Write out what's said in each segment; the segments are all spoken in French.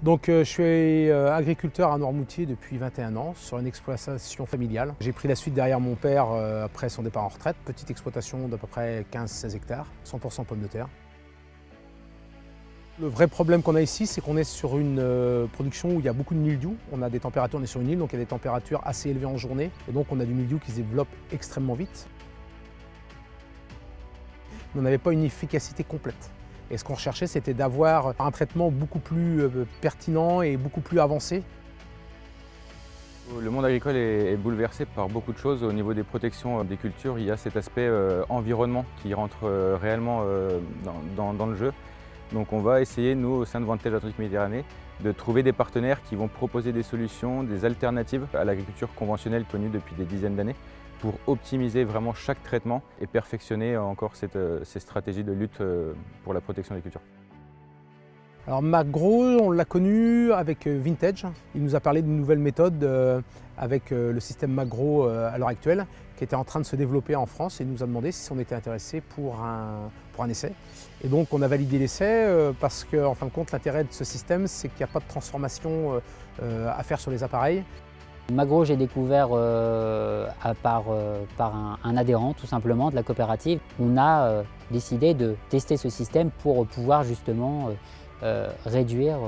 Donc je suis agriculteur à Noirmoutier depuis 21 ans sur une exploitation familiale. J'ai pris la suite derrière mon père après son départ en retraite. Petite exploitation d'à peu près 15-16 hectares, 100% pommes de terre. Le vrai problème qu'on a ici, c'est qu'on est sur une production où il y a beaucoup de mildiou. On a des températures, on est sur une île, donc il y a des températures assez élevées en journée. Et donc on a du mildiou qui se développe extrêmement vite. Mais on n'avait pas une efficacité complète. Et ce qu'on recherchait, c'était d'avoir un traitement beaucoup plus pertinent et beaucoup plus avancé. Le monde agricole est bouleversé par beaucoup de choses. Au niveau des protections des cultures, il y a cet aspect environnement qui rentre réellement dans le jeu. Donc on va essayer, nous, au sein de Vantage Atlantique Méditerranée, de trouver des partenaires qui vont proposer des solutions, des alternatives à l'agriculture conventionnelle connue depuis des dizaines d'années pour optimiser vraiment chaque traitement et perfectionner encore ces stratégies de lutte pour la protection des cultures. Alors Magro, on l'a connu avec Vintage. Il nous a parlé d'une nouvelle méthode avec le système Magro à l'heure actuelle qui était en train de se développer en France et il nous a demandé si on était intéressé pour un essai. Et donc on a validé l'essai parce qu'en fin de compte l'intérêt de ce système c'est qu'il n'y a pas de transformation à faire sur les appareils. Magro, j'ai découvert par un adhérent tout simplement de la coopérative. On a décidé de tester ce système pour pouvoir justement réduire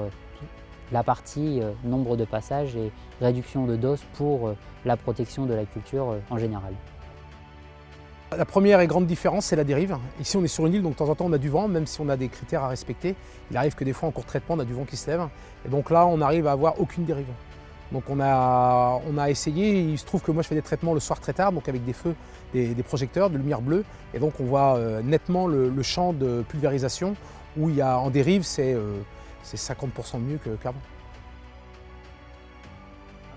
la partie nombre de passages et réduction de doses pour la protection de la culture en général. La première et grande différence, c'est la dérive. Ici, on est sur une île, donc de temps en temps, on a du vent, même si on a des critères à respecter. Il arrive que des fois, en court traitement, on a du vent qui se lève. Et donc là, on arrive à avoir aucune dérive. Donc on a essayé, il se trouve que moi je fais des traitements le soir très tard, donc avec des feux, des projecteurs, de lumière bleue. Et donc on voit nettement le champ de pulvérisation où il y a en dérive, c'est 50% mieux qu'avant.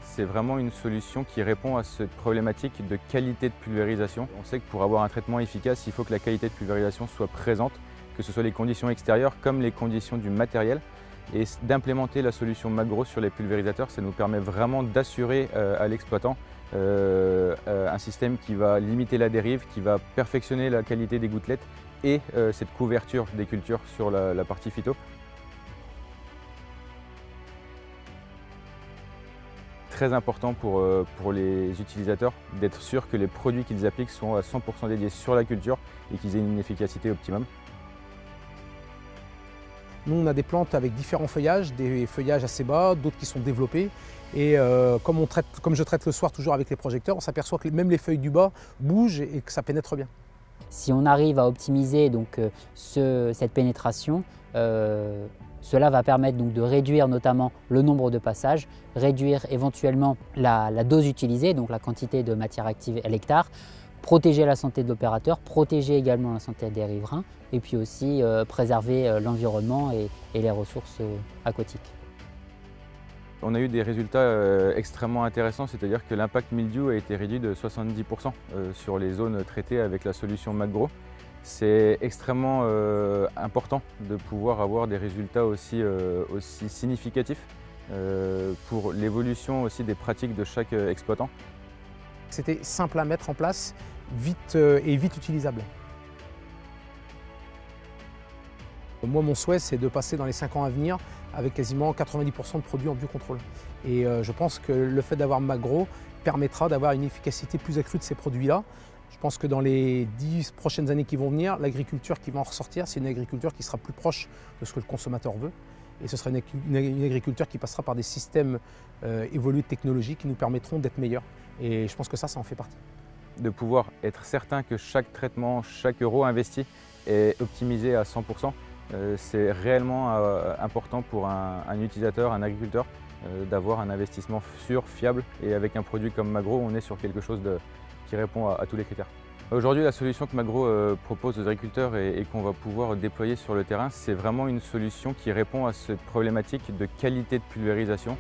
C'est vraiment une solution qui répond à cette problématique de qualité de pulvérisation. On sait que pour avoir un traitement efficace, il faut que la qualité de pulvérisation soit présente, que ce soit les conditions extérieures comme les conditions du matériel. Et d'implémenter la solution Magro sur les pulvérisateurs, ça nous permet vraiment d'assurer à l'exploitant un système qui va limiter la dérive, qui va perfectionner la qualité des gouttelettes et cette couverture des cultures sur la partie phyto. Très important pour les utilisateurs d'être sûr que les produits qu'ils appliquent sont à 100% dédiés sur la culture et qu'ils aient une efficacité optimum. Nous, on a des plantes avec différents feuillages, des feuillages assez bas, d'autres qui sont développés. Et comme je traite le soir toujours avec les projecteurs, on s'aperçoit que même les feuilles du bas bougent et que ça pénètre bien. Si on arrive à optimiser donc, cette pénétration, cela va permettre donc, de réduire notamment le nombre de passages, réduire éventuellement la dose utilisée, donc la quantité de matière active à l'hectare, protéger la santé de l'opérateur, protéger également la santé des riverains et puis aussi préserver l'environnement et les ressources aquatiques. On a eu des résultats extrêmement intéressants, c'est-à-dire que l'impact mildiou a été réduit de 70% sur les zones traitées avec la solution Magro. C'est extrêmement important de pouvoir avoir des résultats aussi significatifs pour l'évolution aussi des pratiques de chaque exploitant. C'était simple à mettre en place, vite utilisable. Moi, mon souhait, c'est de passer dans les 5 ans à venir avec quasiment 90% de produits en biocontrôle. Et je pense que le fait d'avoir Magro permettra d'avoir une efficacité plus accrue de ces produits-là. Je pense que dans les 10 prochaines années qui vont venir, l'agriculture qui va en ressortir, c'est une agriculture qui sera plus proche de ce que le consommateur veut. Et ce sera une agriculture qui passera par des systèmes évolués de technologie qui nous permettront d'être meilleurs. Et je pense que ça en fait partie. De pouvoir être certain que chaque traitement, chaque euro investi est optimisé à 100%, c'est réellement important pour un utilisateur, un agriculteur, d'avoir un investissement sûr, fiable. Et avec un produit comme Magro, on est sur quelque chose qui répond à tous les critères. Aujourd'hui, la solution que Magro propose aux agriculteurs et qu'on va pouvoir déployer sur le terrain, c'est vraiment une solution qui répond à cette problématique de qualité de pulvérisation.